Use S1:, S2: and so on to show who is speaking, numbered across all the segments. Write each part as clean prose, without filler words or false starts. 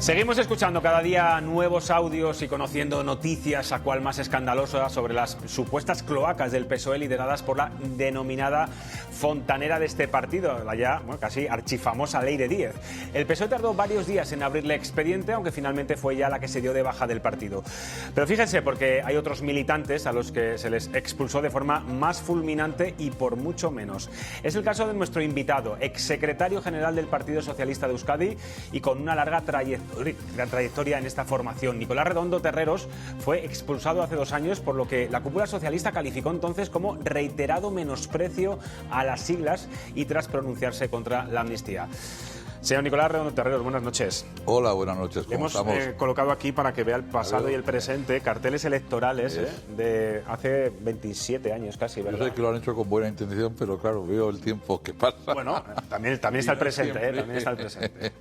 S1: Seguimos escuchando cada día nuevos audios y conociendo noticias, a cual más escandalosa, sobre las supuestas cloacas del PSOE lideradas por la denominada fontanera de este partido, la ya casi archifamosa Leire Díez. El PSOE tardó varios días en abrirle expediente, aunque finalmente fue ella la que se dio de baja del partido. Pero fíjense, porque hay otros militantes a los que se les expulsó de forma más fulminante y por mucho menos. Es el caso de nuestro invitado, exsecretario general del Partido Socialista de Euskadi y con una larga trayectoria en esta formación. Nicolás Redondo Terreros fue expulsado hace 2 años, por lo que la cúpula socialista calificó entonces como reiterado menosprecio a las siglas y tras pronunciarse contra la amnistía. Señor Nicolás Redondo Terreros, buenas noches.
S2: Hola, buenas noches. ¿Cómo estamos?
S1: Hemos colocado aquí, para que vea el pasado y el presente, carteles electorales de hace 27 años casi, ¿verdad?
S2: Yo sé que lo han hecho con buena intención, pero claro, veo el tiempo que pasa.
S1: Bueno, también está el presente, también está el presente.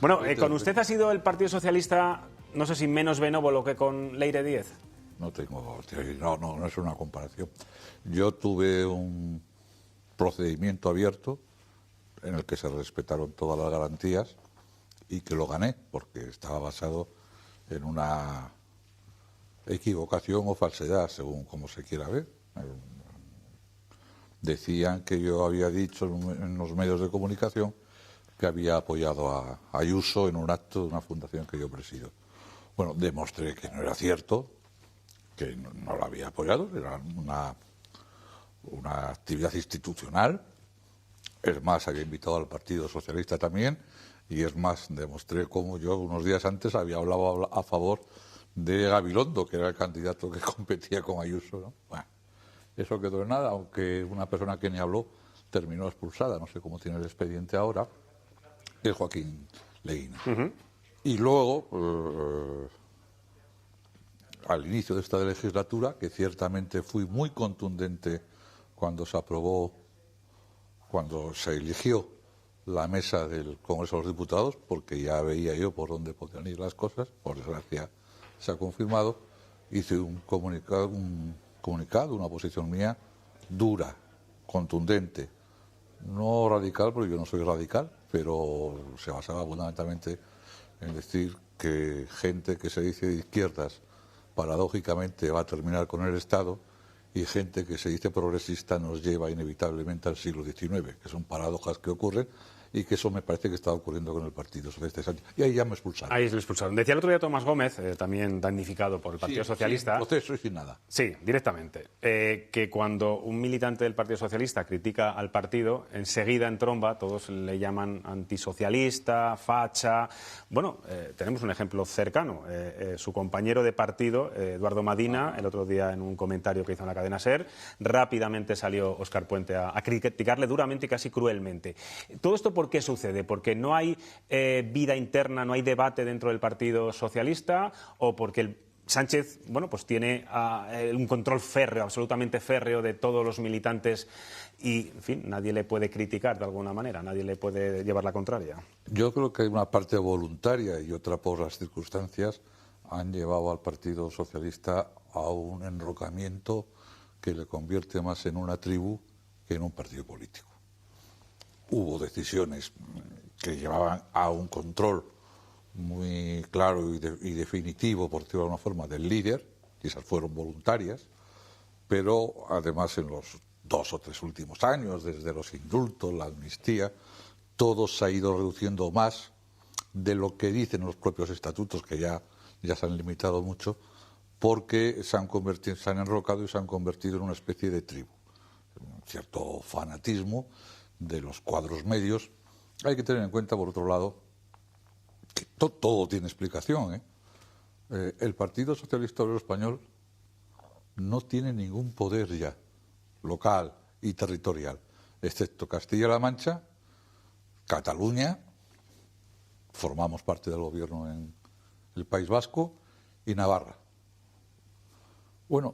S1: Bueno, con usted ha sido el Partido Socialista, no sé si menos benévolo que con Leire Díez.
S2: No es una comparación. Yo tuve un procedimiento abierto en el que se respetaron todas las garantías y que lo gané, porque estaba basado en una equivocación o falsedad, según como se quiera ver. Decían que yo había dicho en los medios de comunicación que había apoyado a Ayuso en un acto de una fundación que yo presido. Bueno, demostré que no era cierto, que no la había apoyado, era una actividad institucional. Es más, había invitado al Partido Socialista también, y es más, demostré cómo yo unos días antes había hablado a favor de Gabilondo, que era el candidato que competía con Ayuso, ¿no? Bueno, eso quedó en nada, aunque una persona que ni habló terminó expulsada, no sé cómo tiene el expediente ahora, es Joaquín Leguina. Y luego, al inicio de esta legislatura, que ciertamente fui muy contundente cuando se aprobó, cuando se eligió la mesa del Congreso de los Diputados, porque ya veía yo por dónde podían ir las cosas, por desgracia se ha confirmado, hice un comunicado, una posición mía dura, contundente, no radical, porque yo no soy radical, pero se basaba fundamentalmente en decir que gente que se dice de izquierdas paradójicamente va a terminar con el Estado, y gente que se dice progresista nos lleva inevitablemente al siglo XIX, que son paradojas que ocurren y que eso me parece que está ocurriendo con el Partido Socialista. Y ahí ya me expulsaron.
S1: Ahí se le expulsaron. Decía el otro día Tomás Gómez, también damnificado por el Partido Socialista.
S2: Sí, proceso y sin nada.
S1: Sí, directamente. Que cuando un militante del Partido Socialista critica al partido, enseguida en tromba todos le llaman antisocialista, facha. Bueno, tenemos un ejemplo cercano. Su compañero de partido, Eduardo Madina, el otro día en un comentario que hizo en la cadena SER, rápidamente salió Óscar Puente a criticarle duramente y casi cruelmente. Todo esto, ¿por qué sucede? ¿Porque no hay vida interna, no hay debate dentro del Partido Socialista, o porque Sánchez, pues tiene un control férreo, absolutamente férreo, de todos los militantes y, en fin, nadie le puede criticar de alguna manera, nadie le puede llevar la contraria?
S2: Yo creo que hay una parte voluntaria y otra por las circunstancias han llevado al Partido Socialista a un enrocamiento que le convierte más en una tribu que en un partido político. Hubo decisiones que llevaban a un control muy claro y definitivo, por decirlo de alguna forma, del líder, y esas fueron voluntarias, pero además en los 2 o 3 últimos años, desde los indultos, la amnistía, todo se ha ido reduciendo más de lo que dicen los propios estatutos, que ya se han limitado mucho, porque se han enrocado y se han convertido en una especie de tribu. Un cierto fanatismo de los cuadros medios. Hay que tener en cuenta, por otro lado, que todo tiene explicación, el Partido Socialista Obrero Español no tiene ningún poder ya, local y territorial, excepto Castilla-La Mancha, Cataluña, formamos parte del gobierno en el País Vasco, y Navarra. Bueno,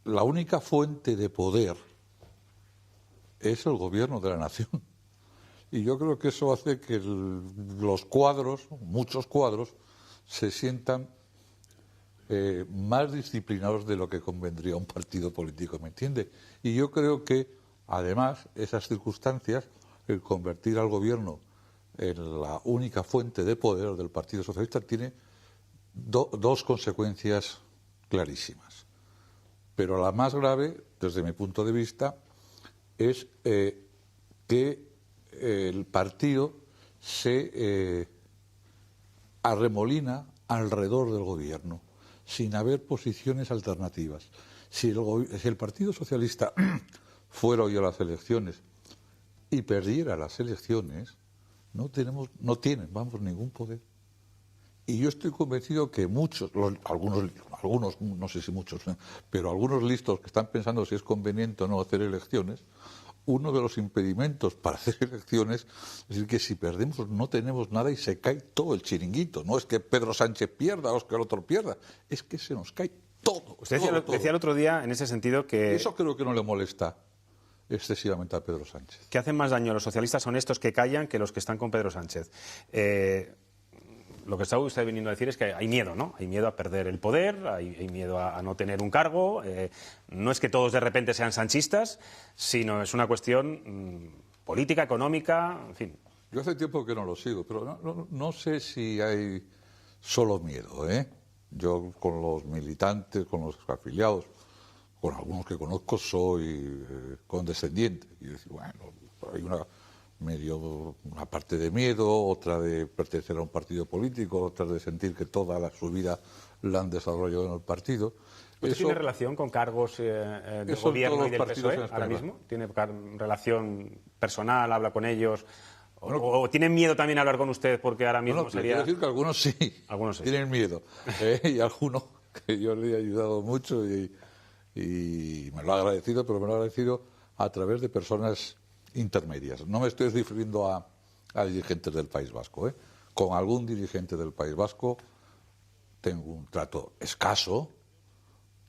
S2: la única fuente de poder es el gobierno de la nación. Y yo creo que eso hace que los cuadros, muchos cuadros, se sientan más disciplinados de lo que convendría a un partido político, ¿me entiende? Y yo creo que, además, esas circunstancias, el convertir al gobierno en la única fuente de poder del Partido Socialista, tiene dos consecuencias clarísimas. Pero la más grave, desde mi punto de vista, es que el partido se arremolina alrededor del gobierno, sin haber posiciones alternativas. Si el Partido Socialista fuera hoy a las elecciones y perdiera las elecciones, no tienen ningún poder. Y yo estoy convencido que algunos, no sé si muchos, pero algunos listos que están pensando si es conveniente o no hacer elecciones, uno de los impedimentos para hacer elecciones es decir que si perdemos no tenemos nada y se cae todo el chiringuito. No es que Pedro Sánchez pierda o es que el otro pierda, es que se nos cae todo.
S1: Usted
S2: todo.
S1: decía el otro día, en ese sentido, que...
S2: Eso creo que no le molesta excesivamente a Pedro Sánchez.
S1: Que hacen más daño a los socialistas honestos que callan que los que están con Pedro Sánchez. Lo que está usted viniendo a decir es que hay miedo, ¿no? Hay miedo a perder el poder, hay miedo a no tener un cargo. No es que todos de repente sean sanchistas, sino es una cuestión política, económica, en fin.
S2: Yo hace tiempo que no lo sigo, pero no sé si hay solo miedo, ¿eh? Yo con los militantes, con los afiliados, con algunos que conozco, soy condescendiente. Y decir, bueno, hay una parte de miedo, otra de pertenecer a un partido político, otra de sentir que toda su vida la han desarrollado en el partido.
S1: ¿Usted tiene relación con cargos del gobierno y del PSOE ahora mismo? ¿Tiene relación personal, habla con ellos? ¿O tienen miedo también a hablar con usted porque ahora mismo sería...?
S2: Quiero decir que algunos sí, tienen miedo. Y algunos que yo le he ayudado mucho y me lo ha agradecido, pero me lo ha agradecido a través de personas intermedias. No me estoy refiriendo a dirigentes del País Vasco. Con algún dirigente del País Vasco tengo un trato escaso,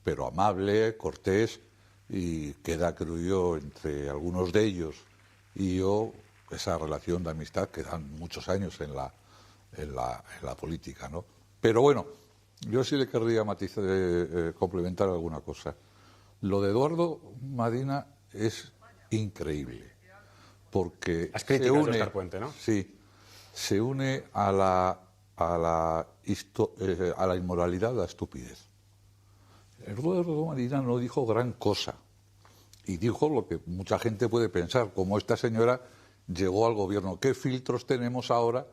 S2: pero amable, cortés, y queda, creo yo, entre algunos de ellos y yo, esa relación de amistad que dan muchos años en la política, ¿no? Pero bueno, yo sí le querría matizar, complementar alguna cosa. Lo de Eduardo Madina es increíble, porque
S1: las críticas de Óscar Puente, ¿no?
S2: Sí, se une a la inmoralidad, a la estupidez. Eduardo Madina no dijo gran cosa y dijo lo que mucha gente puede pensar, como esta señora llegó al gobierno. ¿Qué filtros tenemos ahora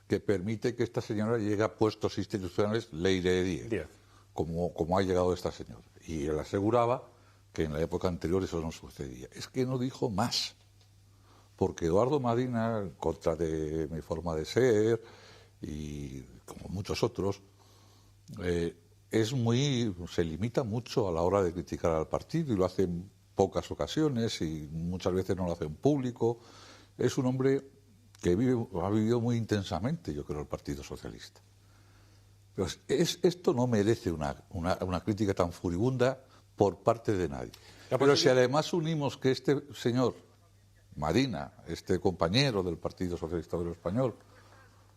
S2: que permite que esta señora llegue a puestos institucionales ley de 10? Como ha llegado esta señora. Y él aseguraba que en la época anterior eso no sucedía. Es que no dijo más, porque Eduardo Madina, en contra de mi forma de ser y como muchos otros, se limita mucho a la hora de criticar al partido y lo hace en pocas ocasiones y muchas veces no lo hace en público. Es un hombre que ha vivido muy intensamente, yo creo, el Partido Socialista. Pero esto no merece una crítica tan furibunda por parte de nadie. Pero si además unimos que este señor Madina, este compañero del Partido Socialista Obrero Español,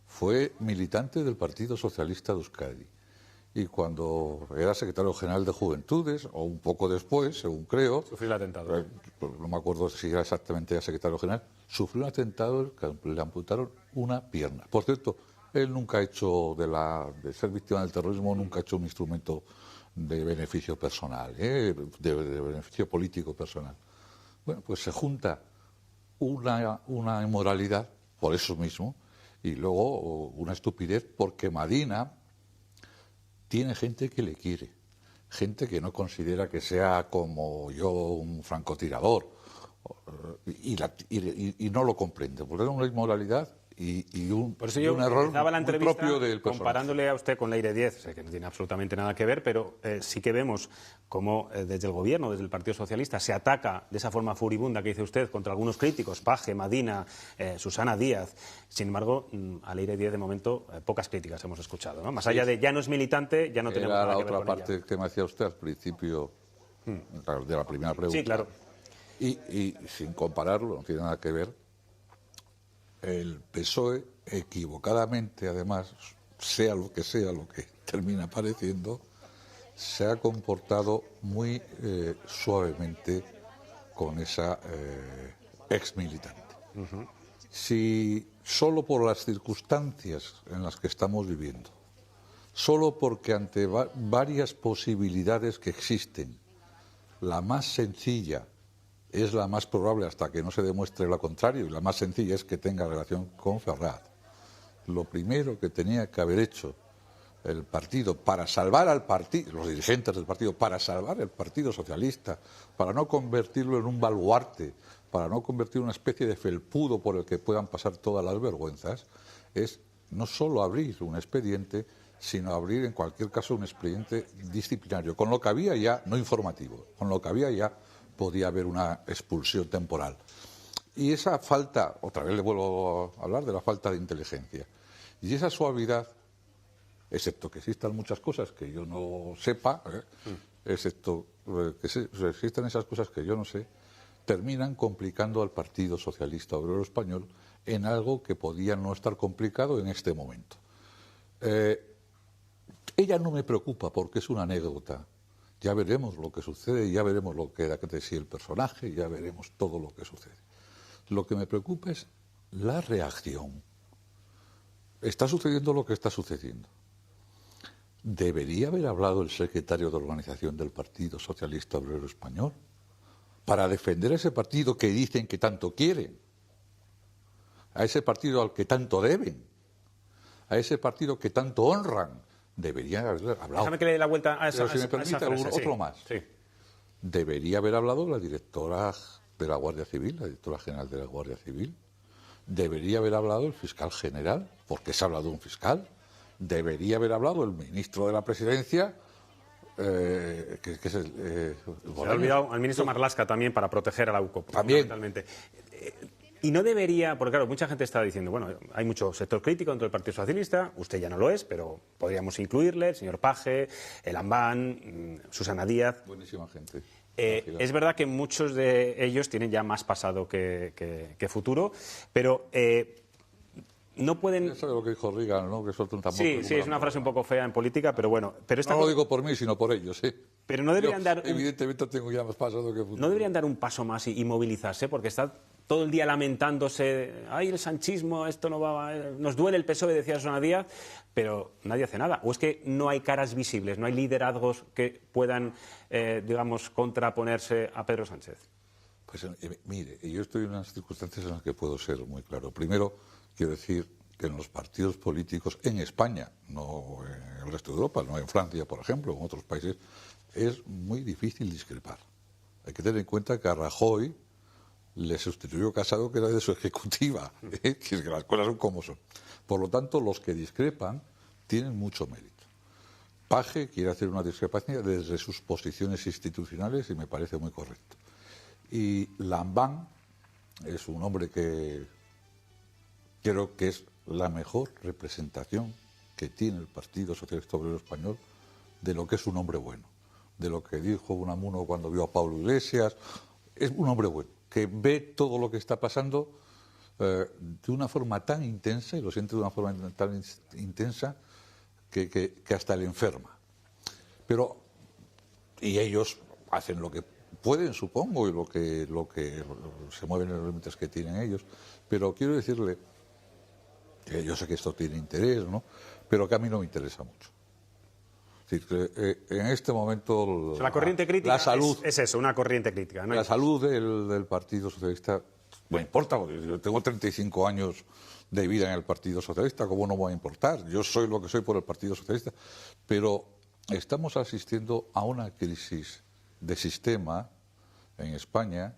S2: fue militante del Partido Socialista de Euskadi. Y cuando era secretario general de Juventudes, o un poco después, según creo...
S1: Sufrió el atentado.
S2: No me acuerdo si era exactamente secretario general. Sufrió un atentado que le amputaron una pierna. Por cierto, él nunca ha hecho, de ser víctima del terrorismo, nunca ha hecho un instrumento de beneficio personal, de beneficio político personal. Bueno, pues se junta una inmoralidad, por eso mismo, y luego una estupidez, porque Madina tiene gente que le quiere, gente que no considera que sea como yo un francotirador, y no lo comprende, porque es una inmoralidad y un error muy propio del personaje.
S1: Comparándole a usted con Leire 10, sé que no tiene absolutamente nada que ver, pero sí que vemos cómo desde el gobierno, desde el Partido Socialista, se ataca de esa forma furibunda que dice usted contra algunos críticos, Paje, Madina, Susana Díaz. Sin embargo, a Leire 10 de momento pocas críticas hemos escuchado, ¿no? Más allá de ya no es militante, ya no tenemos nada que ver con ella.
S2: Era la otra parte que me hacía usted al principio de la primera pregunta.
S1: Sí, claro.
S2: Y sin compararlo, no tiene nada que ver. El PSOE, equivocadamente, además, sea lo que termina pareciendo, se ha comportado muy suavemente con esa ex militante. Si solo por las circunstancias en las que estamos viviendo, solo porque ante varias posibilidades que existen, la más sencilla es la más probable hasta que no se demuestre lo contrario, y la más sencilla es que tenga relación con Ferraz, lo primero que tenía que haber hecho el partido para salvar al partido, los dirigentes del partido, para salvar el Partido Socialista, para no convertirlo en un baluarte, para no convertirlo en una especie de felpudo por el que puedan pasar todas las vergüenzas, es no solo abrir un expediente, sino abrir en cualquier caso un expediente disciplinario, con lo que había ya, no informativo, con lo que había ya podía haber una expulsión temporal. Y esa falta, otra vez le vuelvo a hablar de la falta de inteligencia, y esa suavidad, excepto que existan muchas cosas que yo no sepa, excepto que existan esas cosas que yo no sé, terminan complicando al Partido Socialista Obrero Español en algo que podía no estar complicado en este momento. Ella no me preocupa porque es una anécdota. Ya veremos lo que sucede, ya veremos lo que da de sí el personaje, ya veremos todo lo que sucede. Lo que me preocupa es la reacción. Está sucediendo lo que está sucediendo. ¿Debería haber hablado el secretario de organización del Partido Socialista Obrero Español para defender a ese partido que dicen que tanto quieren, a ese partido al que tanto deben, a ese partido que tanto honran? Debería haber hablado.
S1: Déjame que le dé la vuelta a esa
S2: Pero si me permite, otro más.
S1: Sí.
S2: Debería haber hablado la directora de la Guardia Civil, la directora general de la Guardia Civil. Debería haber hablado el fiscal general, porque se ha hablado de un fiscal. Debería haber hablado el ministro de la Presidencia, que es el...
S1: Se ha olvidado al ministro Marlaska también para proteger a la UCO.
S2: También.
S1: Y no debería, porque claro, mucha gente está diciendo, bueno, hay mucho sector crítico dentro del Partido Socialista, usted ya no lo es, pero podríamos incluirle, el señor Paje, el Ambán, Susana Díaz.
S2: Buenísima gente.
S1: Es verdad que muchos de ellos tienen ya más pasado que futuro, pero no pueden...
S2: Ya sabe lo que dijo Reagan, ¿no? Que suelta un tambor.
S1: Sí, es una frase un poco fea en política, pero bueno. Pero
S2: no lo digo por mí, sino por ellos, sí.
S1: Pero no deberían dar...
S2: Evidentemente tengo ya más pasado que futuro.
S1: ¿No deberían dar un paso más y movilizarse? Porque está todo el día lamentándose, ay, el sanchismo, esto no va, nos duele el PSOE, decía Susana Díaz, pero nadie hace nada. ¿O es que no hay caras visibles, no hay liderazgos que puedan, digamos, contraponerse a Pedro Sánchez?
S2: Pues mire, yo estoy en unas circunstancias en las que puedo ser muy claro. Primero, quiero decir que en los partidos políticos en España, no en el resto de Europa, no en Francia, por ejemplo, en otros países, es muy difícil discrepar. Hay que tener en cuenta que a Rajoy le sustituyó Casado, que era de su ejecutiva, que es que las cosas son como son. Por lo tanto, los que discrepan tienen mucho mérito. Paje quiere hacer una discrepancia desde sus posiciones institucionales y me parece muy correcto. Y Lambán es un hombre que creo que es la mejor representación que tiene el Partido Socialista Obrero Español de lo que es un hombre bueno, de lo que dijo Unamuno cuando vio a Pablo Iglesias. Es un hombre bueno, que ve todo lo que está pasando de una forma tan intensa, y lo siente de una forma tan intensa, que hasta le enferma. Y ellos hacen lo que pueden, supongo, y lo que se mueven en los límites que tienen ellos. Pero quiero decirle que yo sé que esto tiene interés, ¿no? Pero que a mí no me interesa mucho. Es decir, que en este momento
S1: la corriente crítica
S2: la salud,
S1: es eso, una corriente crítica. ¿No?
S2: La salud del Partido Socialista me importa, porque yo tengo 35 años de vida en el Partido Socialista, ¿cómo no me va a importar? Yo soy lo que soy por el Partido Socialista. Pero estamos asistiendo a una crisis de sistema en España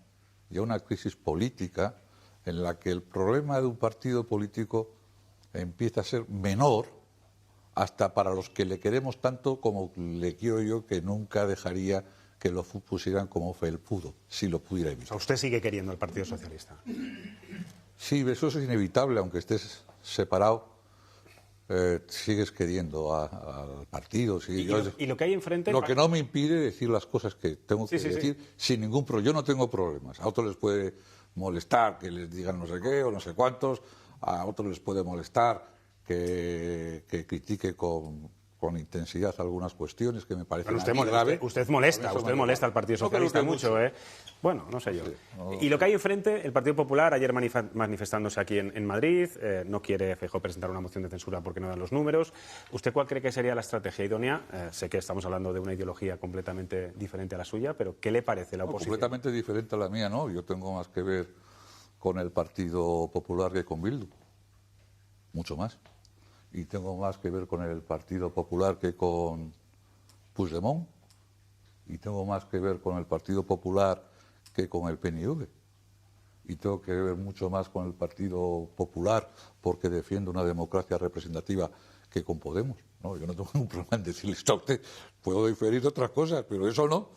S2: y a una crisis política en la que el problema de un partido político empieza a ser menor hasta para los que le queremos tanto como le quiero yo, que nunca dejaría que lo pusieran como felpudo, si lo pudiera evitar.
S1: O sea, usted sigue queriendo al Partido Socialista.
S2: Sí, eso es inevitable, aunque estés separado, sigues queriendo al partido.
S1: ¿Y lo que hay enfrente?
S2: Lo que no me impide decir las cosas que tengo que decir sin ningún problema. Yo no tengo problemas. A otros les puede molestar que les digan no sé qué o no sé cuántos. A otros les puede molestar que critique con con intensidad algunas cuestiones que me parecen
S1: graves. Usted molesta al Partido Socialista mucho, ¿eh? Bueno, no sé yo. Sí, no, y lo que hay enfrente, el Partido Popular, ayer manifestándose aquí en Madrid, no quiere Feijóo presentar una moción de censura porque no dan los números. ¿Usted cuál cree que sería la estrategia idónea? Sé que estamos hablando de una ideología completamente diferente a la suya, pero ¿qué le parece la oposición?
S2: Completamente diferente a la mía, ¿no? Yo tengo más que ver con el Partido Popular que con Bildu. Mucho más. Y tengo más que ver con el Partido Popular que con Puigdemont. Y tengo más que ver con el Partido Popular que con el PNV. Y tengo que ver mucho más con el Partido Popular porque defiendo una democracia representativa que con Podemos. No, yo no tengo ningún problema en decirle a usted, puedo diferir de otras cosas, pero eso no.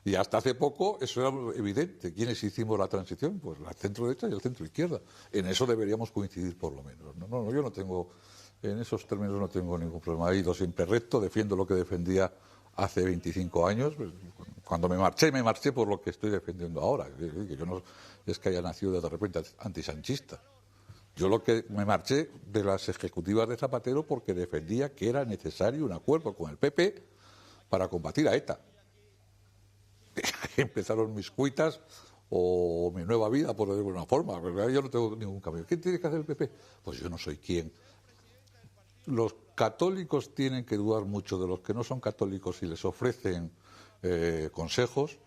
S2: Y hasta hace poco eso era evidente. ¿Quiénes hicimos la transición? Pues la centro-derecha y el centro-izquierda. En eso deberíamos coincidir por lo menos. No, yo no tengo, en esos términos no tengo ningún problema. He ido siempre recto, defiendo lo que defendía hace 25 años. Cuando me marché por lo que estoy defendiendo ahora. Que yo no es que haya nacido de repente antisanchista. Yo lo que me marché de las ejecutivas de Zapatero porque defendía que era necesario un acuerdo con el PP para combatir a ETA. Empezaron mis cuitas o mi nueva vida, por decirlo de alguna forma. Pero yo no tengo ningún cambio. ¿Qué tiene que hacer el PP? Pues yo no soy quien. Los católicos tienen que dudar mucho de los que no son católicos y les ofrecen consejos,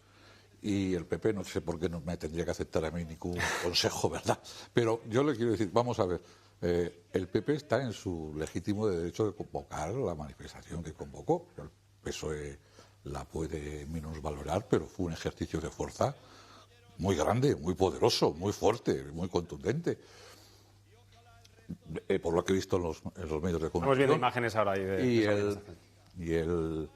S2: y el PP no sé por qué no me tendría que aceptar a mí ningún consejo, ¿verdad? Pero yo le quiero decir, vamos a ver, el PP está en su legítimo derecho de convocar la manifestación que convocó. El PSOE la puede minusvalorar, pero fue un ejercicio de fuerza muy grande, muy poderoso, muy fuerte, muy contundente. Por lo que he visto en los medios de comunicación.
S1: Estamos viendo imágenes ahora ahí
S2: y el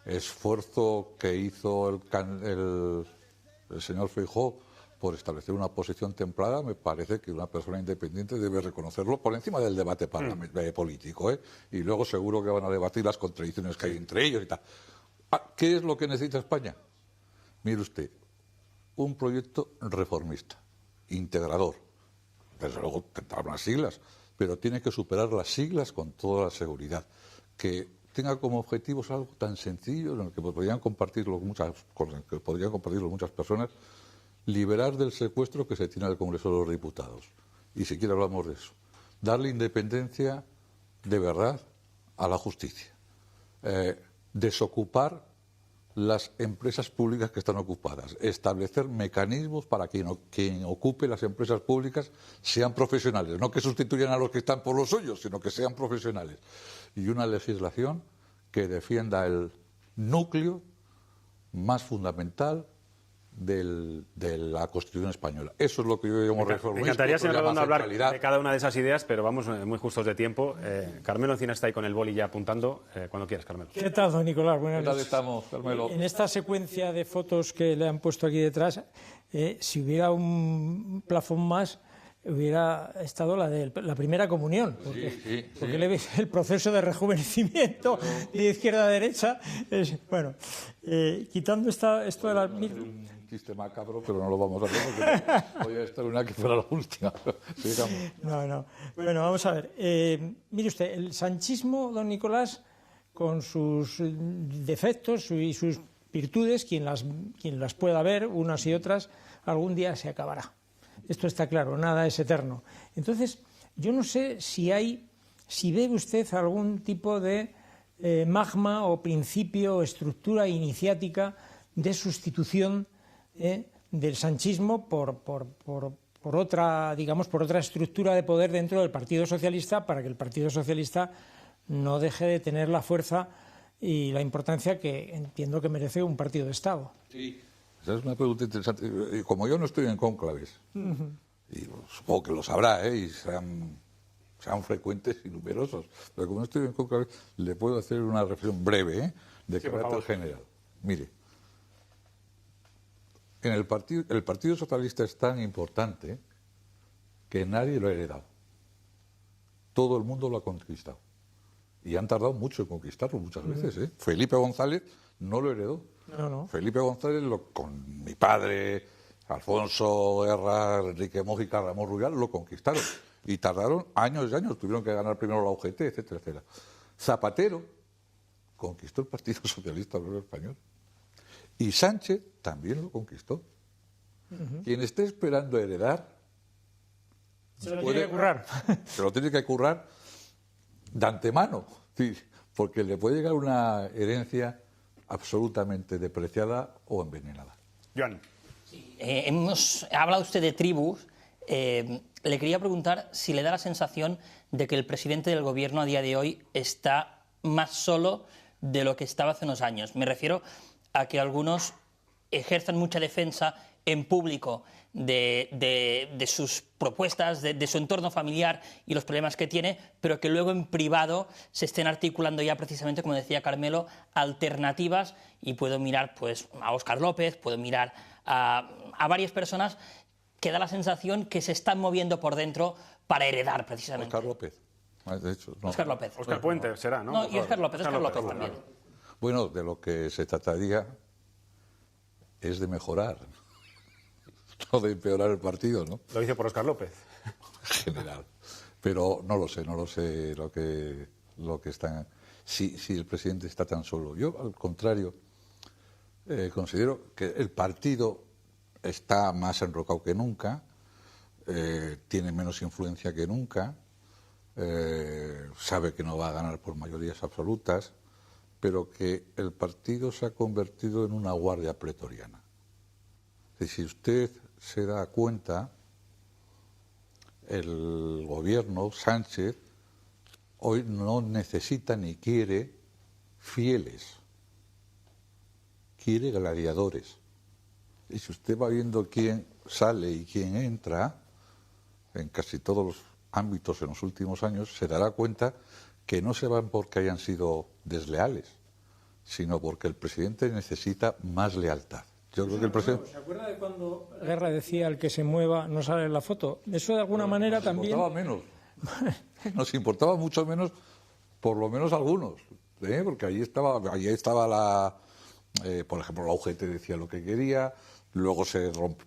S2: esfuerzo que hizo el señor Feijóo por establecer una posición templada, me parece que una persona independiente debe reconocerlo por encima del debate político, ¿eh? Y luego seguro que van a debatir las contradicciones que hay entre ellos y tal. ¿Qué es lo que necesita España? Mire usted, un proyecto reformista, integrador. Desde luego tendrá unas siglas, pero tiene que superar las siglas con toda la seguridad. Que tenga como objetivos algo tan sencillo, en el que podrían compartirlo muchas personas, liberar del secuestro que se tiene al Congreso de los Diputados. Y si quiere hablamos de eso. Darle independencia de verdad a la justicia. Desocupar las empresas públicas que están ocupadas, establecer mecanismos para que quien ocupe las empresas públicas sean profesionales, no que sustituyan a los que están por los suyos, sino que sean profesionales. Y una legislación que defienda el núcleo más fundamental de la Constitución española. Eso es lo que yo llamo reformismo.
S1: Me encantaría, señor Redondo, hablar de cada una de esas ideas, pero vamos muy justos de tiempo. Carmelo Encina está ahí con el boli ya apuntando. Cuando quieras, Carmelo.
S3: ¿Qué tal, don Nicolás? Buenas
S2: noches. ¿Qué tal estamos, Carmelo?
S3: En esta secuencia de fotos que le han puesto aquí detrás, si hubiera un plafón más, hubiera estado la de la primera comunión, porque le ves el proceso de rejuvenecimiento de izquierda a derecha. Quitando esto de las...
S2: Un chiste macabro, pero no lo vamos a hacer porque voy a estar una que fuera la última.
S3: No. Bueno, vamos a ver. Mire usted, el sanchismo, don Nicolás, con sus defectos y sus virtudes, quien las pueda ver, unas y otras, algún día se acabará. Esto está claro, nada es eterno. Entonces, yo no sé si ve usted algún tipo de magma o principio o estructura iniciática de sustitución del sanchismo por otra, digamos, por otra estructura de poder dentro del Partido Socialista, para que el Partido Socialista no deje de tener la fuerza y la importancia que entiendo que merece un partido de Estado.
S2: Sí. Esa es una pregunta interesante. Como yo no estoy en cónclaves, y supongo que lo sabrá, y sean frecuentes y numerosos, pero como no estoy en cónclaves, le puedo hacer una reflexión breve de carácter general. Mire, el Partido Socialista es tan importante que nadie lo ha heredado. Todo el mundo lo ha conquistado. Y han tardado mucho en conquistarlo muchas veces. Felipe González no lo heredó.
S3: No.
S2: Felipe González, con mi padre, Alfonso Guerra, Enrique Mójica, Ramón Rubial, lo conquistaron. Y tardaron años y años. Tuvieron que ganar primero la UGT, etcétera, etcétera. Zapatero conquistó el Partido Socialista Obrero Español. Y Sánchez también lo conquistó. Quien esté esperando heredar...
S3: Se lo tiene que currar.
S2: Se lo tiene que currar de antemano, sí, porque le puede llegar una herencia absolutamente depreciada o envenenada.
S1: Joan.
S4: Ha hablado usted de tribus. Le quería preguntar si le da la sensación de que el presidente del gobierno a día de hoy está más solo de lo que estaba hace unos años. Me refiero a que algunos ejerzan mucha defensa en público de sus propuestas, de su entorno familiar y los problemas que tiene, pero que luego en privado se estén articulando ya precisamente, como decía Carmelo, alternativas, y puedo mirar pues a Óscar López, puedo mirar a varias personas que da la sensación que se están moviendo por dentro para heredar precisamente.
S2: Óscar López. De hecho, no.
S4: Óscar López.
S1: Óscar Puente será, ¿no?
S4: No, y Óscar López también.
S2: Bueno, de lo que se trataría es de mejorar, no de empeorar el partido, ¿no?
S1: Lo dice por Óscar López.
S2: General. Pero no lo sé lo que está... Si el presidente está tan solo. Yo, al contrario, considero que el partido está más enrocado que nunca, tiene menos influencia que nunca, sabe que no va a ganar por mayorías absolutas, pero que el partido se ha convertido en una guardia pretoriana. Y si usted se da cuenta, el gobierno, Sánchez, hoy no necesita ni quiere fieles, quiere gladiadores. Y si usted va viendo quién sale y quién entra, en casi todos los ámbitos en los últimos años, se dará cuenta que no se van porque hayan sido desleales, sino porque el presidente necesita más lealtad. Yo creo que el presidente...
S3: ¿Se acuerda de cuando Guerra decía el que se mueva no sale en la foto? Eso de alguna manera también...
S2: Nos importaba menos. Nos importaba mucho menos, por lo menos algunos, porque allí estaba por ejemplo, la UGT decía lo que quería, luego se rompió,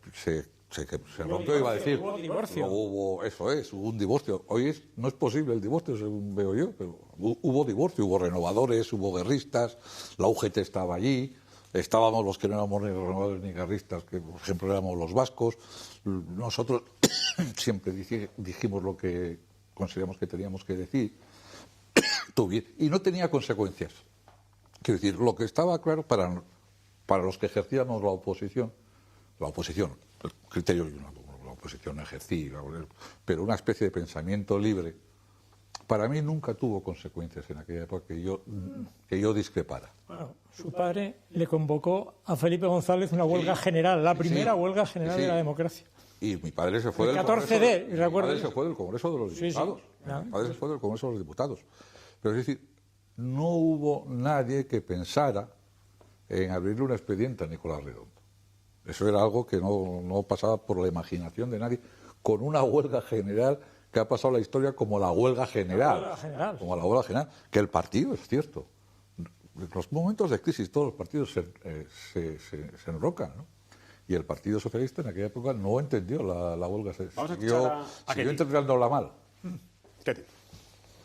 S2: iba a decir.
S3: Hubo divorcio.
S2: Hubo un divorcio. Hoy no es posible el divorcio, según veo yo, pero hubo divorcio, hubo renovadores, hubo guerristas, la UGT estaba allí, estábamos los que no éramos ni renovadores ni guerristas, que por ejemplo éramos los vascos. Nosotros siempre dijimos lo que consideramos que teníamos que decir, y no tenía consecuencias. Quiero decir, lo que estaba claro para los que ejercíamos la oposición, el criterio de la oposición ejercí, pero una especie de pensamiento libre, para mí nunca tuvo consecuencias en aquella época que yo discrepara.
S3: Bueno, su padre le convocó a Felipe González una huelga general, la primera huelga general de la democracia.
S2: Y mi padre se fue del
S3: Congreso
S2: de los Diputados. Mi padre se fue del Congreso de los Diputados. Pero es decir, no hubo nadie que pensara en abrirle un expediente a Nicolás Redondo. Eso era algo que no pasaba por la imaginación de nadie, con una huelga general que ha pasado la historia como la huelga general. Como la huelga general. Que el partido, es cierto, en los momentos de crisis todos los partidos se enrocan, ¿no? Y el Partido Socialista en aquella época no entendió la huelga. Siguió entendiéndola mal.
S1: Ketty.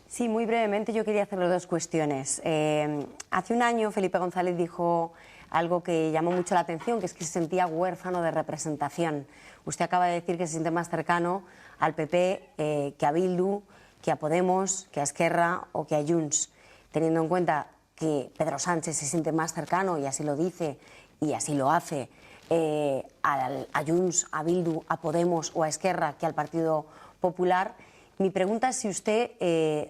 S5: Sí, muy brevemente yo quería hacerle dos cuestiones. Hace un año Felipe González dijo algo que llamó mucho la atención, que es que se sentía huérfano de representación. Usted acaba de decir que se siente más cercano al PP que a Bildu, que a Podemos, que a Esquerra o que a Junts, teniendo en cuenta que Pedro Sánchez se siente más cercano, y así lo dice y así lo hace, a Junts, a Bildu, a Podemos o a Esquerra que al Partido Popular. Mi pregunta es si usted,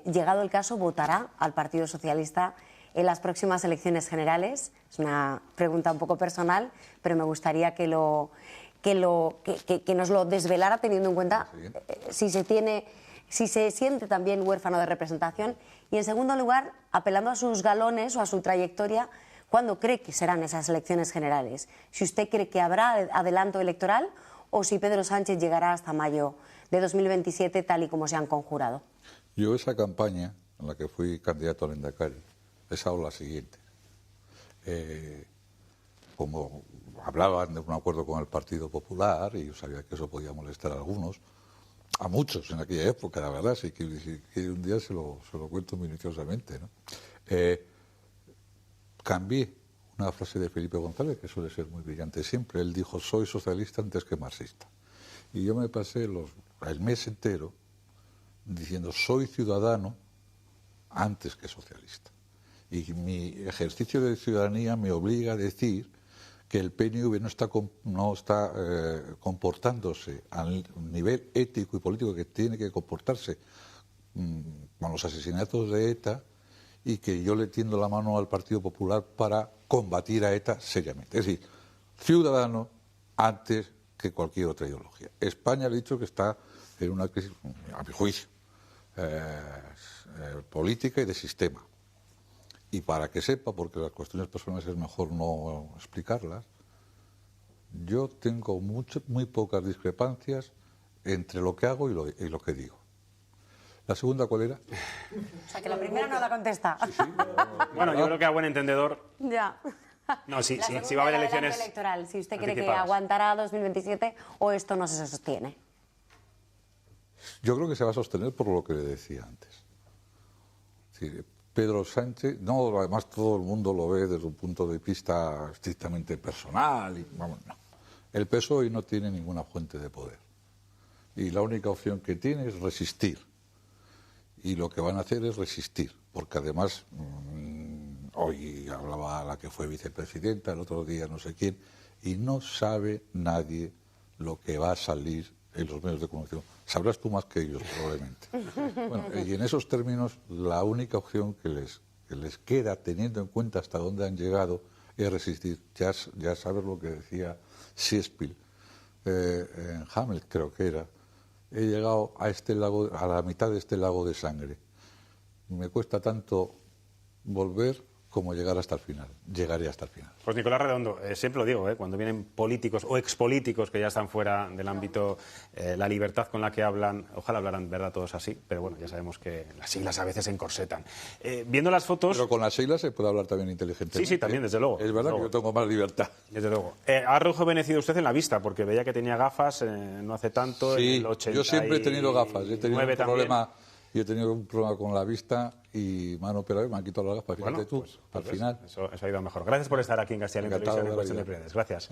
S5: llegado el caso, votará al Partido Socialista en las próximas elecciones generales. Es una pregunta un poco personal, pero me gustaría que nos lo desvelara, teniendo en cuenta si se siente también huérfano de representación. Y en segundo lugar, apelando a sus galones o a su trayectoria, ¿cuándo cree que serán esas elecciones generales? Si usted cree que habrá adelanto electoral o si Pedro Sánchez llegará hasta mayo de 2027, tal y como se han conjurado.
S2: Yo esa campaña en la que fui candidato al Lehendakari, esa o la siguiente. Como hablaban de un acuerdo con el Partido Popular, y yo sabía que eso podía molestar a muchos en aquella época, la verdad, sí que un día se lo cuento minuciosamente, ¿no? cambié una frase de Felipe González, que suele ser muy brillante siempre. Él dijo, soy socialista antes que marxista. Y yo me pasé el mes entero diciendo, soy ciudadano antes que socialista. Y mi ejercicio de ciudadanía me obliga a decir que el PNV no está comportándose al nivel ético y político que tiene que comportarse con los asesinatos de ETA, y que yo le tiendo la mano al Partido Popular para combatir a ETA seriamente. Es decir, ciudadano antes que cualquier otra ideología. España, le he dicho que está en una crisis, a mi juicio, política y de sistema. Y para que sepa, porque las cuestiones personales es mejor no explicarlas, yo tengo muy pocas discrepancias entre lo que hago y lo que digo. ¿La segunda cuál era?
S5: O sea, que la primera no la contesta.
S2: Sí,
S1: Bueno, yo creo que a buen entendedor...
S5: Ya.
S1: No, sí,
S5: La
S1: sí,
S5: segunda,
S1: si va a haber
S5: el adelanto
S1: elecciones
S5: electoral, si usted cree que
S1: anticipadas.
S5: aguantará 2027 o esto no se sostiene.
S2: Yo creo que se va a sostener por lo que le decía antes. Es decir, Pedro Sánchez, no, además todo el mundo lo ve desde un punto de vista estrictamente personal. Y, vamos, no. El PSOE no tiene ninguna fuente de poder. Y la única opción que tiene es resistir. Y lo que van a hacer es resistir, porque además, hoy hablaba la que fue vicepresidenta, el otro día no sé quién, y no sabe nadie lo que va a salir en los medios de comunicación. Sabrás tú más que ellos, probablemente. Bueno, y en esos términos, la única opción que les queda, teniendo en cuenta hasta dónde han llegado, es resistir. Ya sabes lo que decía Shakespeare en Hamlet, creo que era. He llegado a este lago, a la mitad de este lago de sangre. Me cuesta tanto volver como llegar hasta el final. Llegaré hasta el final.
S1: Pues Nicolás Redondo, siempre lo digo, cuando vienen políticos o expolíticos que ya están fuera del ámbito, la libertad con la que hablan, ojalá hablaran verdad todos así, pero bueno, ya sabemos que las siglas a veces se encorsetan. Viendo las fotos...
S2: Pero con las siglas se puede hablar también inteligentemente.
S1: Sí, también, desde luego.
S2: Es verdad que yo tengo más libertad.
S1: Desde luego. Ha rejuvenecido usted en la vista, porque veía que tenía gafas no hace tanto,
S2: Sí,
S1: en el 89
S2: yo siempre he tenido gafas. He tenido un
S1: también.
S2: problema... Yo he tenido un problema con la vista y me han operado y me han quitado las gafas. Fíjate
S1: Bueno,
S2: tú,
S1: pues
S2: al
S1: ves,
S2: final.
S1: Eso ha ido mejor. Gracias por estar aquí en Castellano y
S2: Encantado
S1: Televisión en
S2: de la
S1: Cuestión de
S2: vida.
S1: Prioridades. Gracias.